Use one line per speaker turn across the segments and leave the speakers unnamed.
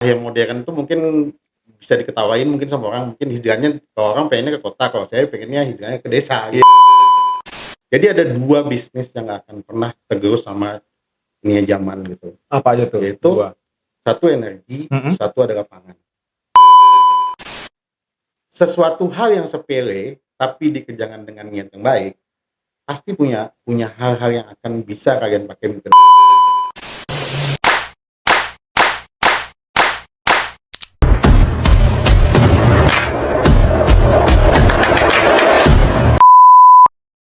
yang modern itu mungkin bisa diketawain mungkin sama orang, mungkin hijrahnya kalau orang pengennya ke kota, kalau saya pengennya hijrahnya ke desa gitu. Jadi ada 2 bisnis yang nggak akan pernah tergerus sama dunia zaman gitu,
Apa aja tuh?
yaitu
Dua.
satu energi,
Mm-mm.
satu adalah pangan. Sesuatu hal yang sepele tapi dikerjakan dengan niat yang baik, pasti punya hal-hal yang akan bisa kalian pakai mungkin.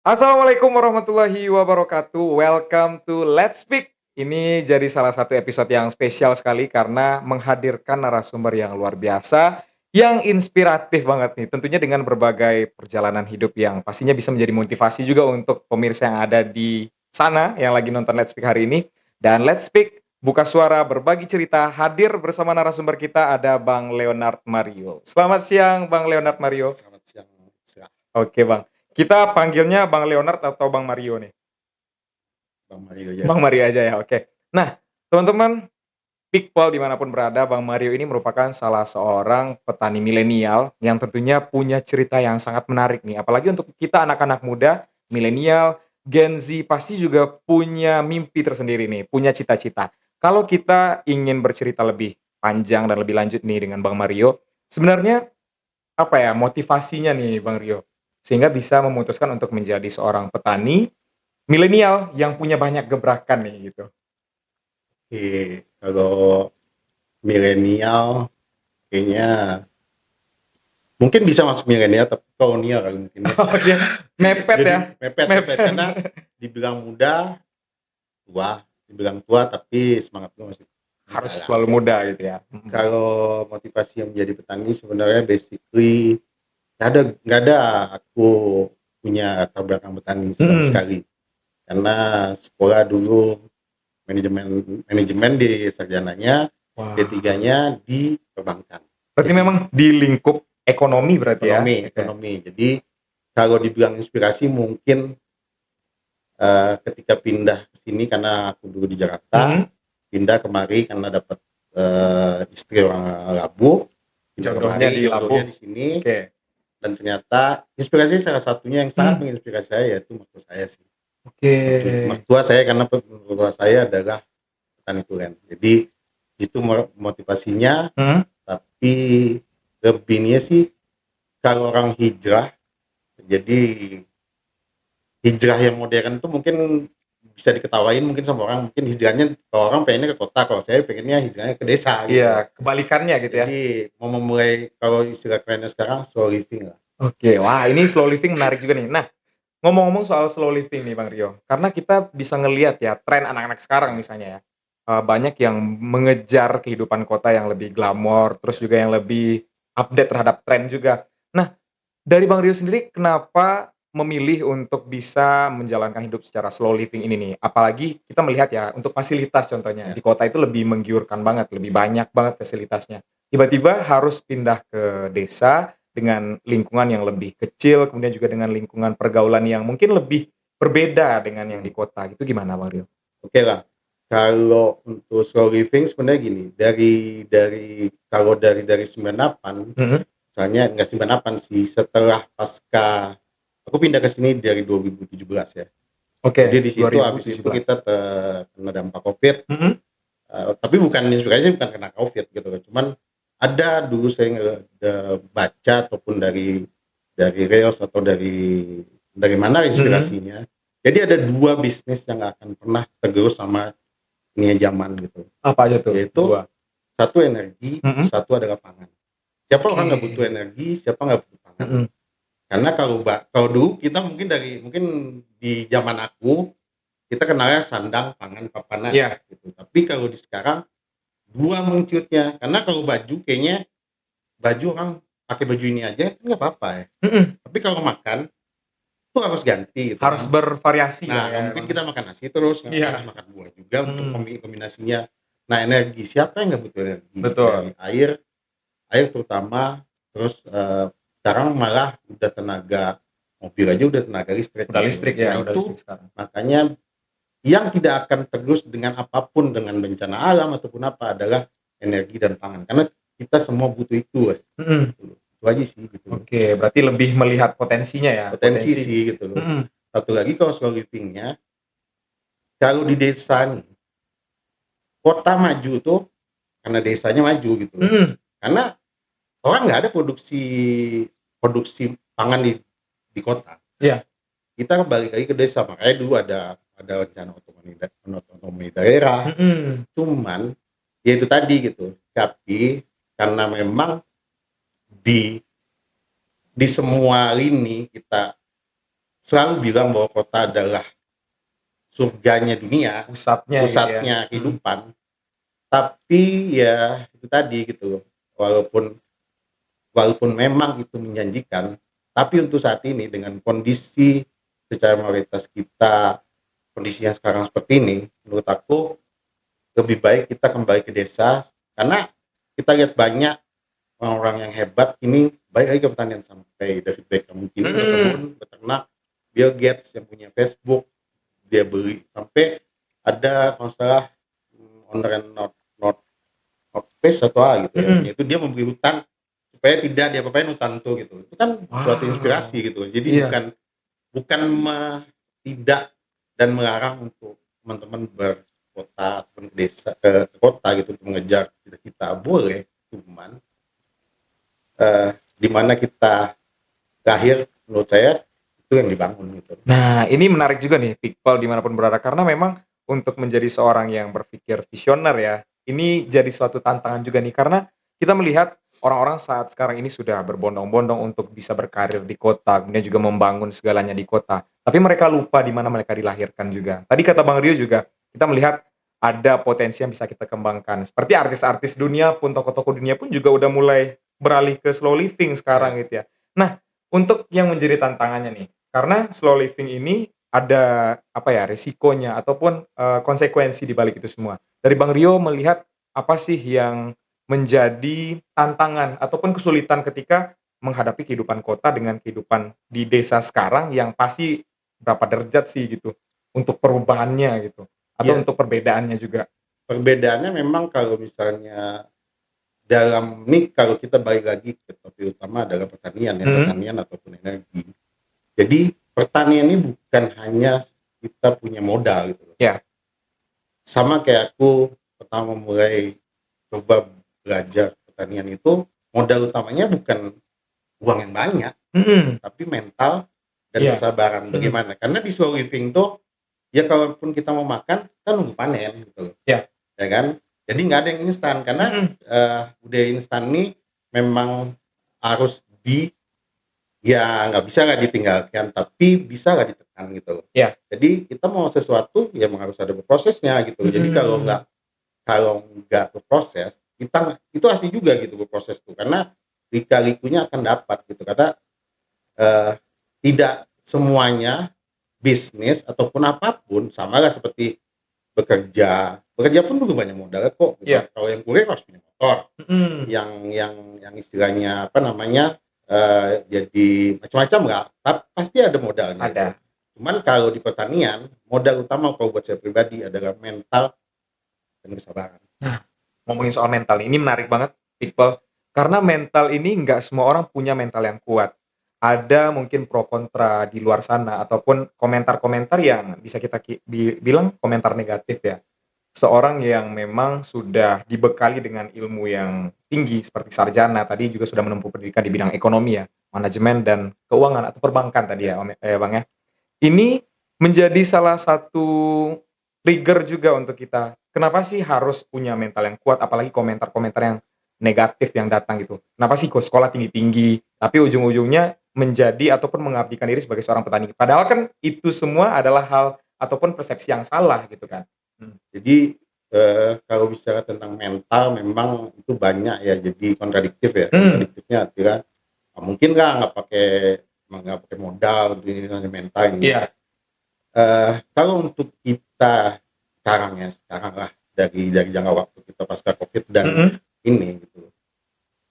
Assalamualaikum warahmatullahi wabarakatuh. Welcome to Let's Speak. Ini jadi salah satu episode yang spesial sekali karena menghadirkan narasumber yang luar biasa, yang inspiratif banget nih. Tentunya dengan berbagai perjalanan hidup yang pastinya bisa menjadi motivasi juga untuk pemirsa yang ada di sana yang lagi nonton Let's Speak hari ini. Dan Let's Speak buka suara berbagi cerita, hadir bersama narasumber kita ada Bang Leonard Mario. Selamat siang Bang Leonard Mario.
Selamat siang.
Oke Bang. Kita panggilnya Bang Leonard atau Bang Mario nih?
Bang Mario ya.
Bang Mario aja ya, oke. Nah, teman-teman, Pikpol dimanapun berada, Bang Mario ini merupakan salah seorang petani milenial yang tentunya punya cerita yang sangat menarik nih. Apalagi untuk kita anak-anak muda, milenial, Gen Z pasti juga punya mimpi tersendiri nih, punya cita-cita. Kalau kita ingin bercerita lebih panjang dan lebih lanjut nih dengan Bang Mario, sebenarnya apa ya motivasinya nih Bang Rio, sehingga bisa memutuskan untuk menjadi seorang petani milenial yang punya banyak gebrakan nih gitu.
Oke, kalau milenial kayaknya mungkin bisa masuk milenial tapi kolonial kali mungkin ya.
Oh dia mepet
Jadi
ya?
mepet karena dibilang muda, dibilang tua tapi semangatnya masih muda
Harus
lah.
selalu muda gitu ya?
Kalau motivasi yang menjadi petani sebenarnya basically nggak ada aku punya latar belakang petani sama sekali. Karena sekolah dulu manajemen di sarjananya,
Wah.
D3-nya di perbankan.
Berarti memang di lingkup ekonomi berarti ya?
Ekonomi. Jadi kalau dibilang inspirasi mungkin ketika pindah ke sini karena aku dulu di Jakarta, pindah kemari karena dapat istri orang Labuh,
Jodohnya di Labuh.
di sini.
Oke.
Dan ternyata inspirasi salah satunya yang sangat menginspirasi saya yaitu mertua saya sih.
Oke.
Mertua saya karena mertua saya adalah petani tulen. Jadi itu motivasinya. Tapi lebihnya sih kalau orang hijrah, jadi hijrah yang modern itu mungkin bisa diketawain mungkin sama orang, mungkin hijrahnya kalau orang pengennya ke kota, kalau saya pengennya hijrahnya ke desa gitu.
Iya, kebalikannya gitu ya?
Jadi mau memulai, kalau istilah kerennya sekarang slow living lah.
Oke, wah ini slow living menarik juga nih. Nah, ngomong-ngomong soal slow living nih Bang Rio, karena kita bisa ngelihat ya tren anak-anak sekarang misalnya ya, banyak yang mengejar kehidupan kota yang lebih glamor, terus juga yang lebih update terhadap tren juga. Nah, dari Bang Rio sendiri kenapa memilih untuk bisa menjalankan hidup secara slow living ini nih? Apalagi kita melihat ya untuk fasilitas contohnya, di kota itu lebih menggiurkan banget, lebih banyak banget fasilitasnya. Tiba-tiba harus pindah ke desa dengan lingkungan yang lebih kecil, kemudian juga dengan lingkungan pergaulan yang mungkin lebih berbeda dengan yang di kota gitu, gimana Bang Rio?
Oke lah, kalau untuk slow living sebenarnya gini, dari 98, misalnya nggak 98 sih, setelah pasca aku pindah ke sini dari 2017 ya.
Oke,
Jadi di situ habis itu
2017.
kita terkena dampak Covid. Tapi bukan inspirasi bukan karena Covid gitu kan. Cuman ada dulu saya baca ataupun dari reels atau dari mana inspirasinya. Jadi ada 2 bisnis yang nggak akan pernah tergerus sama dunia zaman gitu.
Apa aja tuh?
Yaitu
Dua.
satu energi, satu adalah pangan. Siapa orang nggak butuh energi, siapa nggak butuh pangan. Karena kalau dulu kita mungkin di zaman aku kita kenalnya sandang, pangan, papan gitu. Tapi kalau di sekarang 2 mengcutnya. Karena kalau baju kayaknya orang pakai baju ini aja nggak apa-apa ya. Tapi kalau makan itu harus ganti gitu.
Harus bervariasi
Nah,
ya.
mungkin kita makan nasi terus, harus makan buah juga untuk kombinasinya. Nah, energi, siapa yang nggak butuh energi?
Betul.
Dari air terutama, terus sekarang malah udah tenaga mobil aja udah tenaga listrik.
Udah listrik ya,
Nah,
udah
itu
listrik sekarang.
makanya yang tidak akan tergerus dengan apapun, dengan bencana alam ataupun apa adalah energi dan pangan. Karena kita semua butuh itu,
Mhm.
gitu loh. Itu aja sih gitu loh.
Oke, berarti lebih melihat potensinya ya,
Potensi sih gitu loh.
mhm,
Satu lagi kalau slow living-nya, kalau di desa nih, kota maju tuh karena desanya maju gitu loh.
mhm,
Karena orang nggak ada produksi produksi pangan di kota.
iya,
Kita balik lagi ke desa, makanya dulu ada rencana otonomi daerah.
mhm,
Cuman ya itu tadi gitu. Tapi karena memang di semua lini kita selalu bilang bahwa kota adalah surganya dunia,
pusatnya gitu ya,
pusatnya kehidupan. Tapi ya itu tadi gitu. Walaupun walaupun memang itu menjanjikan, tapi untuk saat ini dengan kondisi secara mayoritas kita, kondisi yang sekarang seperti ini, menurut aku lebih baik kita kembali ke desa karena kita lihat banyak orang-orang yang hebat ini baik lagi ke pertanian sampai David Beckham mungkin berkebun, beternak, Bill Gates yang punya Facebook dia beli sampai ada kalau salah owner and not face atau apa gitu ya, itu dia membeli hutan supaya tidak diapa-apain hutan itu kan suatu inspirasi gitu. Jadi
Iya.
bukan tidak dan melarang untuk teman-teman berkota ataupun ke desa ke kota gitu untuk mengejar cita-cita boleh, cuman di mana kita lahir menurut saya itu yang dibangun gitu.
Nah, ini menarik juga nih, Iqbal dimanapun berada, karena memang untuk menjadi seorang yang berpikir visioner ya, ini jadi suatu tantangan juga nih, karena kita melihat orang-orang saat sekarang ini sudah berbondong-bondong untuk bisa berkarir di kota, kemudian juga membangun segalanya di kota. Tapi mereka lupa di mana mereka dilahirkan juga. Tadi kata Bang Rio juga, kita melihat ada potensi yang bisa kita kembangkan. Seperti artis-artis dunia pun, tokoh-tokoh dunia pun juga udah mulai beralih ke slow living sekarang gitu ya. Nah, untuk yang menjadi tantangannya nih, karena slow living ini ada, apa ya, risikonya ataupun, konsekuensi di balik itu semua. Dari Bang Rio melihat apa sih yang menjadi tantangan ataupun kesulitan ketika menghadapi kehidupan kota dengan kehidupan di desa sekarang yang pasti berapa derajat sih gitu, untuk perubahannya gitu, atau
Ya,
untuk perbedaannya juga?
perbedaannya memang kalau misalnya dalam nih kalau kita balik lagi ke topik utama adalah pertanian ya,
Mhm,
pertanian ataupun energi. Jadi pertanian ini bukan hanya kita punya modal gitu loh.
iya,
Sama kayak aku pertama mulai coba belajar pertanian itu modal utamanya bukan uang yang banyak,
mhm,
tapi mental dan
iya,
kesabaran.
mhm,
Bagaimana? Karena di slow living tuh ya kalaupun kita mau makan kita nunggu panen gitu loh,
iya,
ya kan? Jadi nggak ada yang instan karena
mhm,
budaya instan nih memang harus ya nggak bisa nggak ditinggalkan, tapi bisa nggak ditekan gitu loh.
iya,
Jadi kita mau sesuatu ya emang harus ada berprosesnya gitu. Jadi
mhm,
kalau nggak berproses, kita itu asli juga gitu berproses tuh, karena lika-likunya akan dapat gitu. Karena eh, tidak semuanya bisnis ataupun apapun sama lah seperti bekerja. Bekerja pun juga banyak modal kok. Gitu.
iya,
Kalau yang kuliah harus punya motor,
mhm,
yang istilahnya apa namanya jadi macam-macam nggak, pasti ada modalnya gitu.
ada.
Cuman kalau di pertanian modal utama kalau buat saya pribadi adalah mental dan kesabaran.
Nah, ngomongin soal mental nih, ini menarik banget, Iqbal. Karena mental ini nggak semua orang punya mental yang kuat. Ada mungkin pro kontra di luar sana ataupun komentar-komentar yang bisa kita bilang komentar negatif ya. Seorang yang memang sudah dibekali dengan ilmu yang tinggi seperti sarjana, tadi juga sudah menempuh pendidikan di bidang ekonomi ya, manajemen dan keuangan atau perbankan tadi
Ya,
ya, Bang ya. Ini menjadi salah satu trigger juga untuk kita. Kenapa sih harus punya mental yang kuat, apalagi komentar-komentar yang negatif yang datang gitu. Kenapa sih kok sekolah tinggi-tinggi, tapi ujung-ujungnya menjadi ataupun mengabdikan diri sebagai seorang petani. Padahal kan itu semua adalah hal ataupun persepsi yang salah gitu kan. Mhm.
jadi kalau bicara tentang mental memang itu banyak ya, jadi kontradiktif ya.
Mmm,
Kontradiktifnya adalah mungkin nggak pakai modal untuk ini hanya mental ini.
iya,
Kalau untuk kita sekarang lah dari jangka waktu kita pasca Covid dan
mhm,
ini gitu.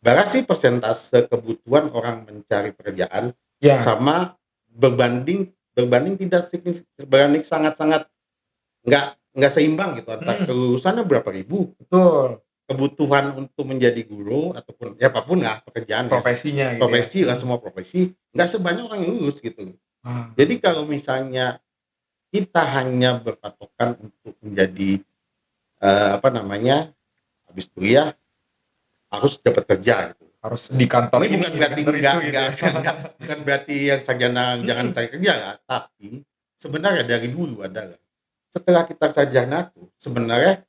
Berapa sih persentase kebutuhan orang mencari pekerjaan
iya,
sama berbanding berbanding tidak berbanding sangat-sangat nggak seimbang gitu antara
mhm,
kelulusannya berapa ribu,
betul,
kebutuhan untuk menjadi guru ataupun ya apapun lah pekerjaan ya,
Profesinya gitu ya?
profesi lah, semua profesi nggak sebanyak orang yang lulus gitu.
Ah,
Jadi kalau misalnya kita hanya berpatokan untuk menjadi apa namanya, habis kuliah harus dapat kerja gitu.
harus di kantor
Ini
ini,
bukan
di
berarti
kantor itu gitu ya?
bukan berarti yang sarjana jangan cari kerja ya, tapi sebenarnya dari dulu adalah setelah kita sarjana tuh sebenarnya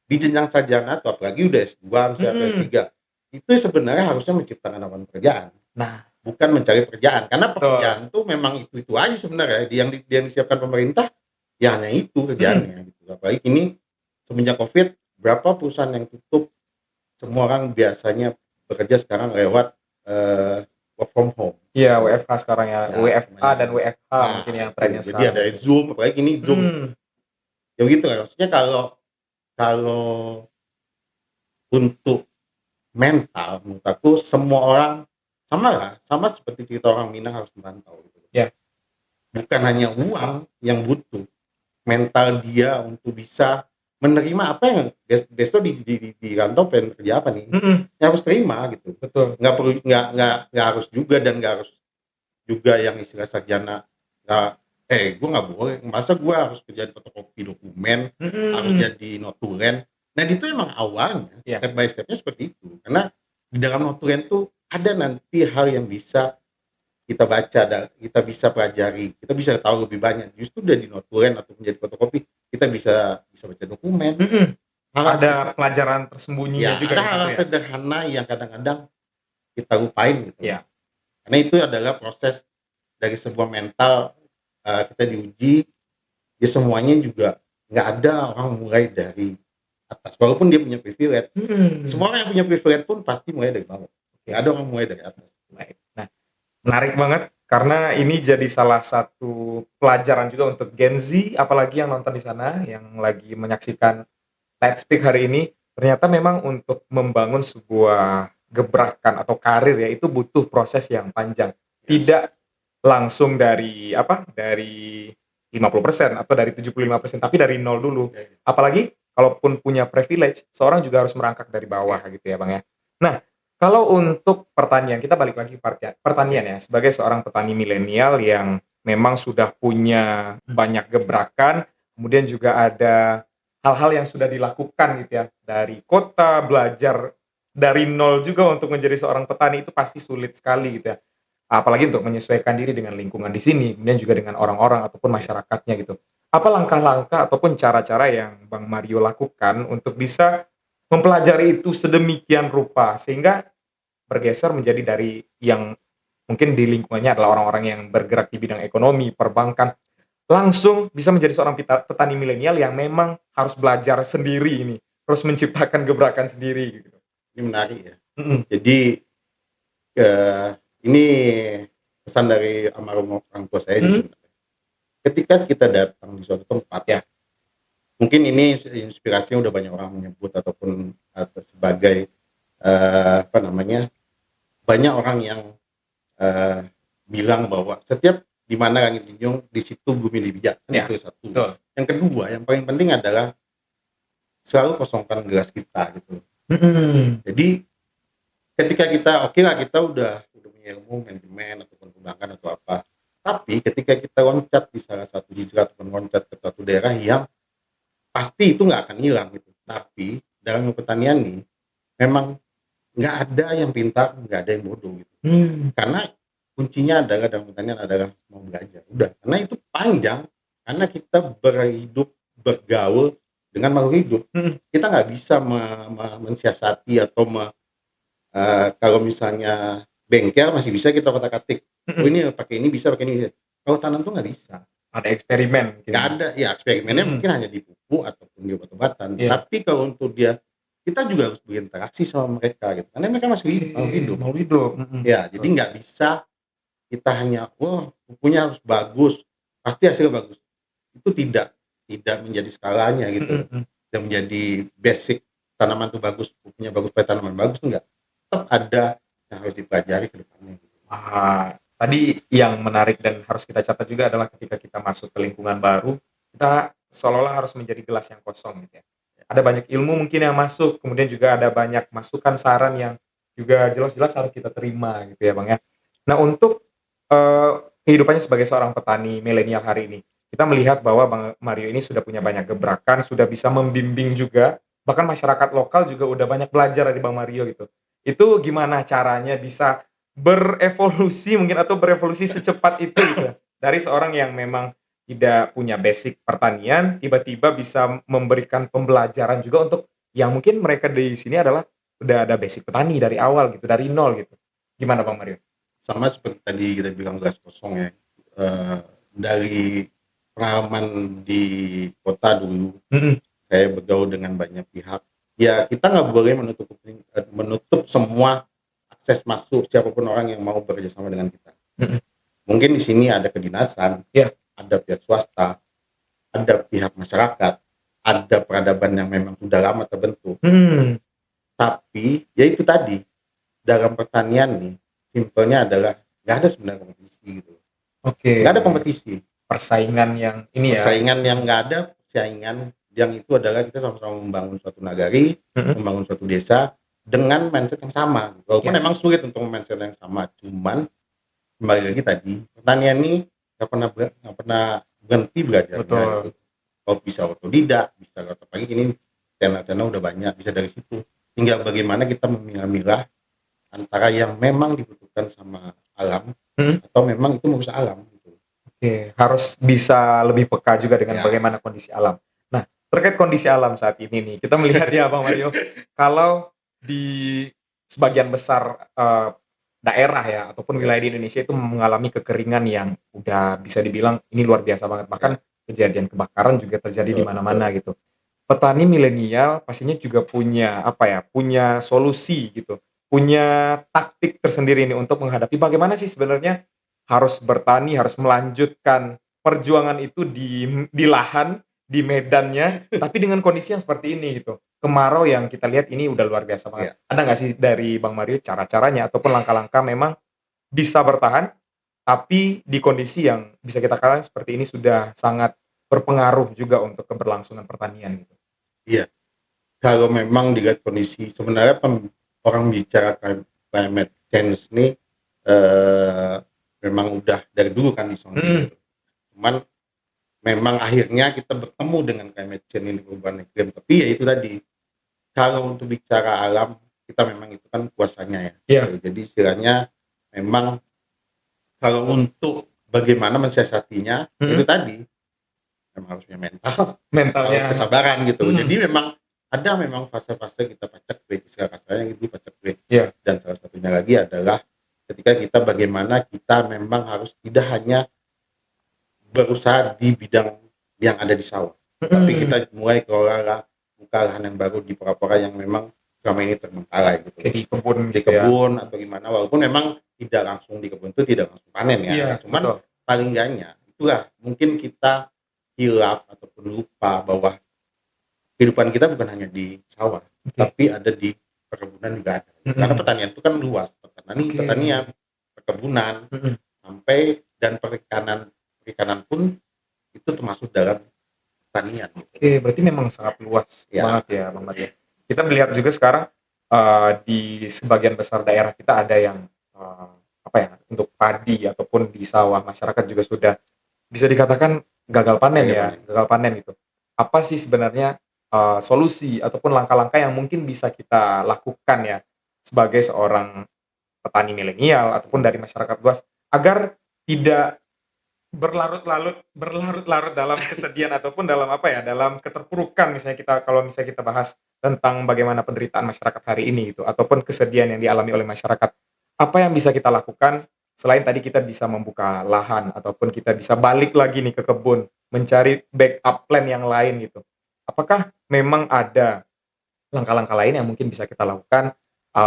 di jenjang sarjana tuh apalagi udah S2 misalnya atau S3 itu sebenarnya harusnya menciptakan lapangan pekerjaan,
Nah,
bukan mencari pekerjaan. Karena
betul.
pekerjaan tuh memang itu aja sebenarnya yang disiapkan pemerintah ya hanya itu kerjaannya gitu. Apalagi ini semenjak Covid berapa perusahaan yang tutup, semua orang biasanya bekerja sekarang lewat work from home.
Iya, WFH sekarang ya,
Ya,
WFA dan
namanya.
WFH mungkin yang
Itu.
trennya
Jadi
sekarang
ada
gitu.
Zoom, apalagi ini Zoom. Ya begitu lah. Maksudnya kalau untuk mental, menurut aku semua orang sama seperti cerita orang Minang harus merantau gitu.
Ya.
Bukan hanya uang yang butuh, mental dia untuk bisa menerima apa yang besok di rantau pengen kerja apa nih, ya harus terima gitu.
Betul.
Nggak harus juga dan nggak harus juga yang istilah sarjana gue nggak boleh, masa gue harus kerja di fotokopi dokumen, harus jadi notulen. Nah itu emang awalnya step by stepnya seperti itu, karena di dalam notulen tuh ada nanti hal yang bisa kita baca dan kita bisa pelajari, kita bisa tahu lebih banyak. Justru dari notulen atau menjadi fotokopi kita bisa baca dokumen.
Ada pelajaran tersembunyinya
ya,
juga
ada
di situ
hal
ya.
sederhana yang kadang-kadang kita lupain gitu.
Ya.
Karena itu adalah proses dari sebuah mental kita diuji. Ya semuanya juga nggak ada orang mulai dari atas, walaupun dia punya privilege. Semua orang yang punya privilege pun pasti mulai dari bawah. Nggak ada orang mulai dari atas.
Baik. Nah, menarik banget karena ini jadi salah satu pelajaran juga untuk Gen Z, apalagi yang nonton di sana, yang lagi menyaksikan Let's Speak hari ini. Ternyata memang untuk membangun sebuah gebrakan atau karir ya itu butuh proses yang panjang. Tidak langsung dari dari 50% atau dari 75%, tapi dari nol dulu. Apalagi kalaupun punya privilege, seorang juga harus merangkak dari bawah gitu ya, Bang ya. Nah, kalau untuk pertanian, kita balik lagi pertanian ya, sebagai seorang petani milenial yang memang sudah punya banyak gebrakan, kemudian juga ada hal-hal yang sudah dilakukan gitu ya, dari kota, belajar dari nol juga untuk menjadi seorang petani itu pasti sulit sekali gitu ya. Apalagi untuk menyesuaikan diri dengan lingkungan di sini, kemudian juga dengan orang-orang ataupun masyarakatnya gitu. Apa langkah-langkah ataupun cara-cara yang Bang Mario lakukan untuk bisa mempelajari itu sedemikian rupa, sehingga bergeser menjadi dari yang mungkin di lingkungannya adalah orang-orang yang bergerak di bidang ekonomi, perbankan, langsung bisa menjadi seorang petani milenial yang memang harus belajar sendiri ini, harus menciptakan gebrakan sendiri gitu.
Ini menarik ya. Jadi ini pesan dari almarhum orang tua saya sih sebenarnya. Ketika kita datang di suatu tempat ya, mungkin ini inspirasinya udah banyak orang menyebut ataupun sebagai banyak orang yang bilang bahwa setiap di mana langit junjung di situ bumi lebih bijak. Itu satu. Betul. Yang kedua, yang paling penting adalah selalu kosongkan gelas kita gitu. Jadi ketika kita kita udah punya ilmu manajemen ataupun perbankan atau apa, tapi ketika kita loncat di salah satu hijrah ataupun loncat ke suatu daerah yang pasti itu nggak akan hilang gitu. Tapi dalam pertanian nih memang nggak ada yang pintar, nggak ada yang bodoh gitu. Karena kuncinya adalah dalam pertanian adalah mau belajar. Udah, karena itu panjang, karena kita bergaul dengan makhluk hidup. Kita nggak bisa mensiasati atau kalau misalnya bengkel masih bisa kita kotak-katik. Ini pakai ini bisa, pakai ini bisa. Kalau tanam tuh nggak bisa.
Ada eksperimen.
Nggak ada, ya eksperimennya mungkin hanya di pupuk ataupun di obat-obatan. Tapi kalau untuk dia, kita juga harus berinteraksi sama mereka gitu. Karena mereka masih mau hidup. Ya, jadi nggak bisa kita hanya pupuknya harus bagus, pasti hasilnya bagus. Itu tidak menjadi skalanya gitu. Tidak menjadi basic tanaman itu bagus, pupuknya bagus, tanaman bagus, enggak. Tetap ada yang harus dipelajari ke depannya gitu.
Tadi yang menarik dan harus kita catat juga adalah ketika kita masuk ke lingkungan baru, kita seolah-olah harus menjadi gelas yang kosong gitu ya. ada banyak ilmu mungkin yang masuk, kemudian juga ada banyak masukan, saran yang juga jelas-jelas harus kita terima gitu ya, Bang, ya. Nah untuk, kehidupannya sebagai seorang petani milenial hari ini, kita melihat bahwa Bang Mario ini sudah punya banyak gebrakan, sudah bisa membimbing juga, bahkan masyarakat lokal juga udah banyak belajar dari Bang Mario gitu. Itu gimana caranya bisa berevolusi mungkin atau berevolusi secepat itu gitu, dari seorang yang memang tidak punya basic pertanian, tiba-tiba bisa memberikan pembelajaran juga untuk yang mungkin mereka di sini adalah udah ada basic petani dari awal gitu, dari nol gitu. Gimana Bang Mario?
Sama seperti tadi kita bilang gas kosong ya, dari pengalaman di kota dulu,
Mhm,
saya bergaul dengan banyak pihak, ya kita nggak boleh menutup semua akses masuk siapapun orang yang mau bekerja sama dengan kita.
mhm,
Mungkin di sini ada kedinasan,
iya,
ada pihak swasta, ada pihak masyarakat, ada peradaban yang memang sudah lama terbentuk.
hmm,
Tapi ya itu tadi, dalam pertanian nih, simpelnya adalah nggak ada sebenarnya kompetisi gitu.
oke.
Nggak ada kompetisi.
Persaingan yang ini ya,
Persaingan yang nggak ada, persaingan yang itu adalah kita sama-sama membangun suatu nagari,
mhm,
membangun suatu desa dengan mindset yang sama. Walaupun
iya,
memang sulit untuk mindset yang sama, cuman kembali lagi tadi, pertanian ini nggak pernah berhenti belajarnya gitu.
betul,
Kalau bisa otodidak, bisa lewat pagi ini channel-channel udah banyak, bisa dari situ. Tinggal bagaimana kita memilah-milah antara yang memang dibutuhkan sama alam
mhm,
atau memang itu merusak alam gitu.
oke. Harus bisa lebih peka juga dengan
Ya,
bagaimana kondisi alam. Nah, terkait kondisi alam saat ini nih, kita melihat ya Bang Mario, kalau di sebagian besar, daerah ya ataupun
ya,
wilayah di Indonesia itu mengalami kekeringan yang udah bisa dibilang ini luar biasa banget, bahkan
ya,
kejadian kebakaran juga terjadi di
betul, betul.
mana-mana gitu. Petani milenial pastinya juga punya, apa ya, punya solusi gitu, punya taktik tersendiri nih untuk menghadapi bagaimana sih sebenarnya harus bertani, harus melanjutkan perjuangan itu di lahan, di medannya, tapi dengan kondisi yang seperti ini gitu. Kemarau yang kita lihat ini udah luar biasa banget.
Ya,
Ada nggak sih dari Bang Mario cara-caranya ataupun langkah-langkah memang bisa bertahan, tapi di kondisi yang bisa kita katakan seperti ini sudah sangat berpengaruh juga untuk keberlangsungan pertanian gitu?
iya. Kalau memang dilihat kondisi sebenarnya orang bicara climate change ini eh, memang udah dari dulu kan di sounding
Mhm,
gitu. Cuman memang akhirnya kita bertemu dengan climate change ini perubahan iklim. Tapi ya itu tadi, kalau untuk bicara alam kita memang itu kan kuasanya ya.
iya,
Gitu. Jadi istilahnya memang kalau untuk bagaimana mensiasatinya itu
mhm,
tadi memang harus punya mental, harus
mentalnya
kesabaran gitu.
mhm,
Jadi memang fase-fase kita paceklik, istilah kasarnya itu paceklik.
iya,
Dan salah satunya lagi adalah ketika kita bagaimana kita memang harus tidak hanya berusaha di bidang yang ada di sawah, tapi
mhm,
kita mulai kelola buka lahan yang baru di pora-pora yang memang selama ini terbengkalai gitu
kayak
loh.
di kebun
Di
gitu ya?
kebun atau gimana, walaupun memang tidak langsung di kebun itu tidak langsung panen
Iya,
ya, cuman
betul,
paling enggaknya itulah mungkin kita hilaf ataupun lupa bahwa kehidupan kita bukan hanya di sawah,
oke,
tapi ada di perkebunan juga ada. Karena
mhm,
pertanian itu kan luas,
oke,
pertanian, perkebunan,
mhm,
sampai dan perikanan. Perikanan pun itu termasuk dalam pertanian gitu.
oke, berarti memang sangat luas
Ya,
banget ya, Bang Madia. Kita melihat juga sekarang, di sebagian besar daerah kita ada yang, apa ya, untuk padi ataupun di sawah masyarakat juga sudah bisa dikatakan gagal panen
kayak
ya,
panen.
gagal panen gitu. Apa sih sebenarnya, solusi ataupun langkah-langkah yang mungkin bisa kita lakukan ya, sebagai seorang petani milenial ataupun dari masyarakat luas, agar tidak berlarut-larut dalam kesedihan ataupun dalam apa ya, dalam keterpurukan misalnya kalau misalnya kita bahas tentang bagaimana penderitaan masyarakat hari ini gitu, ataupun kesedihan yang dialami oleh masyarakat. Apa yang bisa kita lakukan selain tadi kita bisa membuka lahan ataupun kita bisa balik lagi nih ke kebun, mencari backup plan yang lain gitu. Apakah memang ada langkah-langkah lain yang mungkin bisa kita lakukan,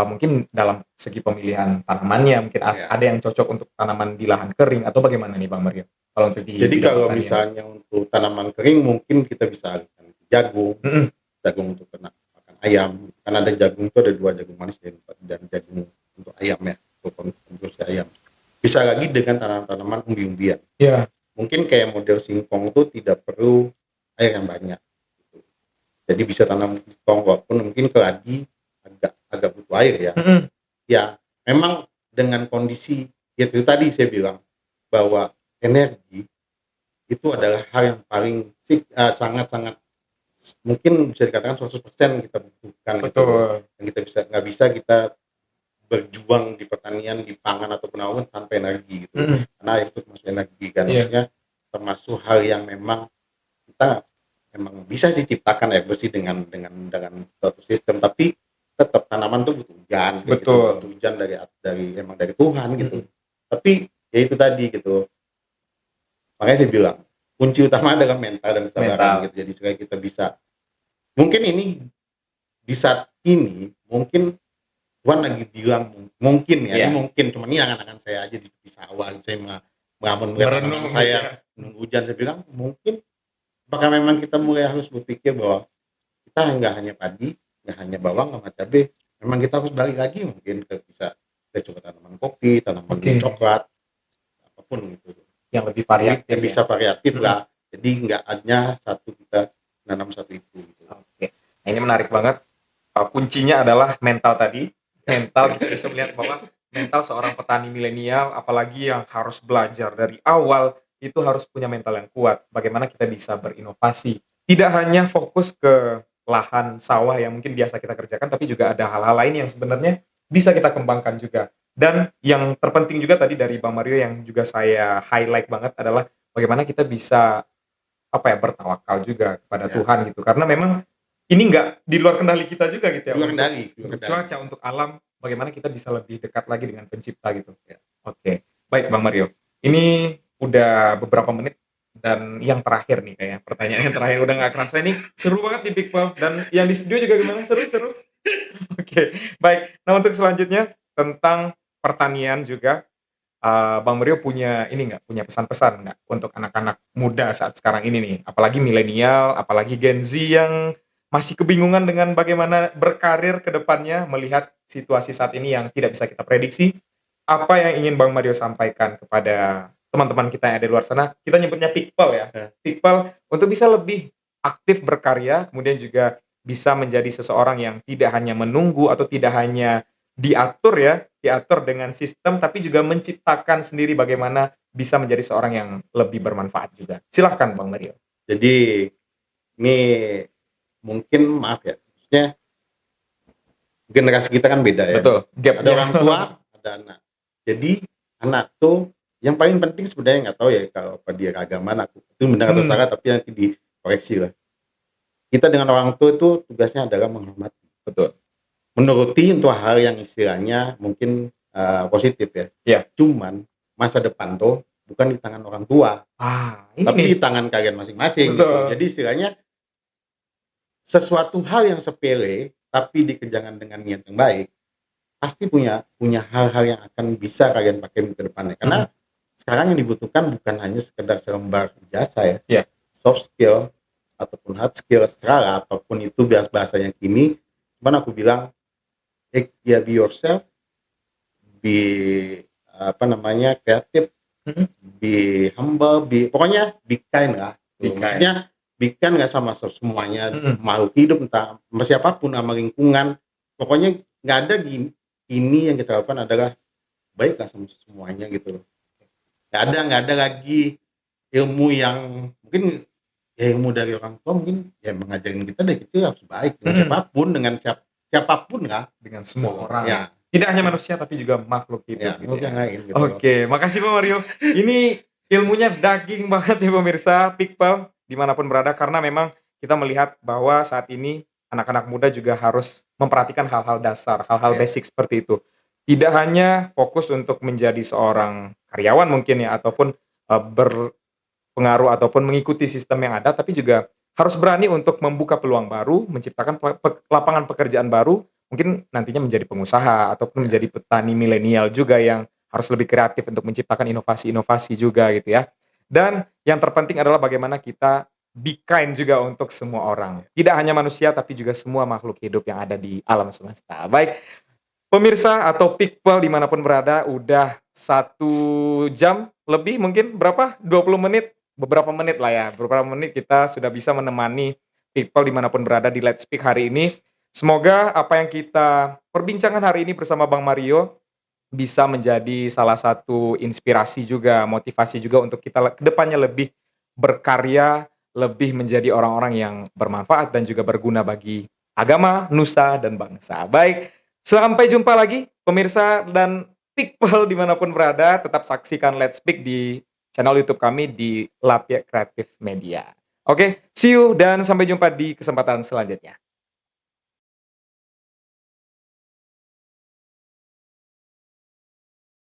mungkin dalam segi pemilihan tanamannya, mungkin
Ya.
ada yang cocok untuk tanaman di lahan kering atau bagaimana nih Bang Mario? Kalau untuk di
Jadi
bidang
kalau
pertanian?
misalnya untuk tanaman kering mungkin kita bisa alihkan ke jagung,
Mhm,
jagung untuk ternak pakan ayam. Kan ada jagung itu ada dua, jagung manis dan jagung untuk ayam ya, untuk konsumsi ayam. Bisa lagi dengan tanaman-tanaman umbi-umbian.
iya,
Mungkin kayak model singkong itu tidak perlu air yang banyak. Gitu. Jadi bisa tanam singkong walaupun mungkin keladi agak butuh air ya. Ya, memang dengan kondisi itu tadi saya bilang bahwa energi itu adalah hal yang paling sangat-sangat mungkin bisa dikatakan 100% kita butuhkan gitu loh.
Betul.
Yang kita nggak bisa kita berjuang di pertanian, di pangan ataupun apapun tanpa energi gitu. Karena itu termasuk energi kan, maksudnya termasuk hal yang memang kita memang bisa sih ciptakan air bersih dengan suatu sistem, tapi tetap tanaman tuh butuh hujan, gitu, butuh hujan dari Tuhan gitu. Tapi ya itu tadi gitu. Makanya saya bilang kunci utama adalah mental dan kesabaran gitu. Jadi supaya kita bisa mungkin ini di saat ini mungkin Tuhan lagi bilang mungkin ya, ini mungkin cuma ini angan-angan saya aja di sawah, saya merenung saya menunggu hujan, saya bilang mungkin apakah memang kita mulai harus berpikir bahwa kita nggak hanya padi, nggak hanya bawang sama cabai, memang kita harus balik lagi mungkin kita coba tanaman kopi, tanaman coklat, apapun gitu.
Yang lebih variatif.
Yang bisa variatif lah. Jadi nggak hanya satu kita nanam satu itu. Gitu.
Oke. Nah, ini menarik banget. Kuncinya adalah mental tadi. Mental kita bisa melihat bahwa mental seorang petani milenial, apalagi yang harus belajar dari awal, itu harus punya mental yang kuat. Bagaimana kita bisa berinovasi. Tidak hanya fokus ke lahan sawah yang mungkin biasa kita kerjakan, tapi juga ada hal-hal lain yang sebenarnya bisa kita kembangkan juga. Dan yang terpenting juga tadi dari Bang Mario yang juga saya highlight banget adalah bagaimana kita bisa bertawakal juga kepada Tuhan gitu. Karena memang ini nggak di luar kendali kita juga gitu ya. Untuk cuaca, untuk alam, bagaimana kita bisa lebih dekat lagi dengan pencipta gitu. Oke. Baik Bang Mario. Ini udah beberapa menit dan yang terakhir nih kayak pertanyaan yang terakhir udah nggak kerasa ini seru banget di Big Bang dan yang di studio juga gimana seru. Oke. Baik. Nah untuk selanjutnya tentang pertanian juga Bang Mario punya pesan-pesan nggak untuk anak-anak muda saat sekarang ini nih, apalagi milenial, apalagi Gen Z yang masih kebingungan dengan bagaimana berkarir ke depannya melihat situasi saat ini yang tidak bisa kita prediksi. Apa yang ingin Bang Mario sampaikan kepada teman-teman kita yang ada di luar sana? Kita nyebutnya people ya. People untuk bisa lebih aktif berkarya, kemudian juga bisa menjadi seseorang yang tidak hanya menunggu atau tidak hanya diatur dengan sistem, tapi juga menciptakan sendiri bagaimana bisa menjadi seorang yang lebih bermanfaat juga. Silahkan Bang Mario.
Jadi ini mungkin maaf ya, maksudnya generasi kita kan beda ya.
Betul.
Ada orang tua, ada anak. Jadi anak tuh yang paling penting sebenarnya nggak tahu ya kalau dia keagamaan aku itu benar atau salah, tapi nanti dikoreksi lah. Kita dengan orang tua itu tugasnya adalah menghormati.
Betul.
Menuruti untuk hal yang istilahnya mungkin positif ya. Cuman masa depan tuh bukan di tangan orang tua, tapi di tangan kalian masing-masing. Gitu. Jadi istilahnya sesuatu hal yang sepele tapi dikerjakan dengan niat yang baik pasti punya hal-hal yang akan bisa kalian pakai ke depannya. Karena sekarang yang dibutuhkan bukan hanya sekedar selembar jasa ya. Soft skill ataupun hard skill secara apapun itu bahasa yang kini. Cuman aku bilang be yourself, be kreatif, be humble, pokoknya be kind lah. Maksudnya be kind nggak sama semuanya makhluk hidup entah sama siapapun sama lingkungan. Pokoknya nggak ada ini yang kita lakukan adalah baik lah sama semuanya gitu. Nggak ada lagi ilmu yang mungkin ilmu dari orang tua mungkin ya mengajarin kita dari kecil harus baik dengan siapapun siapapun lah,
dengan semua orang. Ya. Tidak hanya manusia tapi juga makhluk hidup.
Gitu.
Oke, makasih Bang Mario. Ini ilmunya daging banget ya pemirsa, people dimanapun berada karena memang kita melihat bahwa saat ini anak-anak muda juga harus memperhatikan hal-hal dasar, hal-hal basic seperti itu. Tidak hanya fokus untuk menjadi seorang karyawan mungkin ya ataupun berpengaruh ataupun mengikuti sistem yang ada, tapi juga harus berani untuk membuka peluang baru, menciptakan lapangan pekerjaan baru, mungkin nantinya menjadi pengusaha ataupun menjadi petani milenial juga yang harus lebih kreatif untuk menciptakan inovasi-inovasi juga gitu ya. Dan yang terpenting adalah bagaimana kita be kind juga untuk semua orang. Tidak hanya manusia tapi juga semua makhluk hidup yang ada di alam semesta. Baik, pemirsa atau people dimanapun berada, udah 1 jam lebih mungkin berapa? 20 menit? Beberapa menit lah ya, beberapa menit kita sudah bisa menemani people dimanapun berada di Let's Speak hari ini. Semoga apa yang kita perbincangkan hari ini bersama Bang Mario bisa menjadi salah satu inspirasi juga, motivasi juga untuk kita ke depannya lebih berkarya, lebih menjadi orang-orang yang bermanfaat dan juga berguna bagi agama, nusa, dan bangsa. Baik, sampai jumpa lagi pemirsa dan people dimanapun berada, tetap saksikan Let's Speak di channel YouTube kami di Lapia Kreatif Media. Oke, see you dan sampai jumpa di kesempatan selanjutnya.